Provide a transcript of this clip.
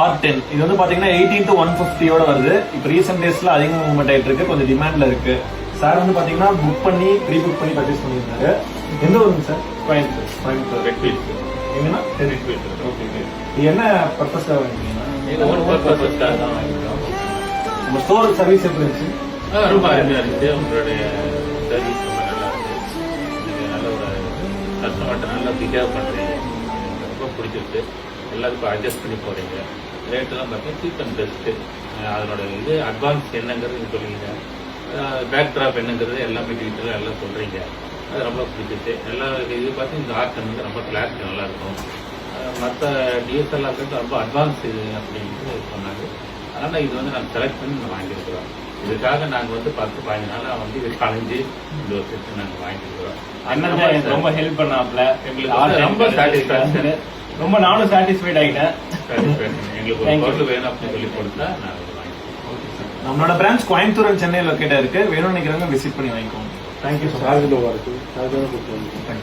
R10 இது வந்து பாத்தீங்கன்னா 18 to 150 வருது. இப்போ ரீசெண்ட் டேஸ்ல அதிகமாக மூவ்மெண்ட் ஆயிட்டு இருக்கு, கொஞ்சம் டிமாண்ட்ல இருக்கு. சார் வந்து பாத்தீங்கன்னா புக் பண்ணி ப்ரீ புக் பண்ணி பர்ச்சேஸ் பண்ணியிருந்தாரு. எந்த ஊருங்க சார்? கோயம்புத்தூர். Red field. எங்கன்னா ரெட் ஃபீல்ட். ஓகே. இது என்ன பர்பஸ்க்காக வாங்கினீங்கன்னா? ஓன் பர்பஸ்க்காக தான் வாங்கிட்டோம். நம்ம ஸ்டோர் சர்வீஸ் எப்படி இருந்துச்சு? ரொம்ப அருமையா இருந்துச்சு. உங்களுடைய சர்வீஸ் ரொம்ப நல்லா இருக்கு. நீங்க நல்ல ஒரு கஸ்டமர்கிட்ட நல்லா பிஹேவ் பண்றீங்க, ரொம்ப பிடிச்சிருக்கு. எல்லாருக்கும் அட்ஜஸ்ட் பண்ணி போறீங்க. ரேட்டெல்லாம் பார்த்தீங்கன்னா சீப் அண்ட் பெஸ்ட்டு. அதனோட இது அட்வான்ஸ் என்னங்கிறது சொல்லுவீங்க, பேக் ட்ராப் என்னங்கிறது எல்லாமே டீட்டெயிலாக எல்லாம் சொல்கிறீங்க. அது ரொம்ப பிடிச்சிச்சு. எல்லா இது பார்த்து இந்த ஆர்ட் வந்து ரொம்ப கிளாரிட்டி நல்லாயிருக்கும். மற்ற டிஎஸ்எல்லாம் இருக்கிறது ரொம்ப அட்வான்ஸ் இது அப்படின்னு சொன்னாங்க. அதனால் இது வந்து நாங்கள் செலக்ட் பண்ணி நாங்கள் வாங்கியிருக்கிறோம். இதுக்காக நாங்கள் வந்து 10-15 நாளாக வந்து இது கலைஞ்சு இந்த வருஷத்துக்கு நாங்கள் வாங்கியிருக்கிறோம். அண்ணன் ரொம்ப ஹெல்ப் பண்ணாப்ல, எங்களுக்கு ரொம்ப சாட்டிஸ்ஃபேக்ஷன். ரொம்ப நானும் சாட்டிஸ்ஃபைட் ஆகிட்டேன். எங்களுக்கு ஒரு பொருள் வேணும் அப்படின்னு சொல்லி கொடுத்தா நாங்கள் நம்மளோட பிரான்ச் கோயம்புத்தூர் அண்ட் சென்னை லொக்கேட்டா இருக்கு. வேணும்னு நினைக்கிறவங்க விசிட் பண்ணி வாங்கிக்கோங்க. Thank you so much.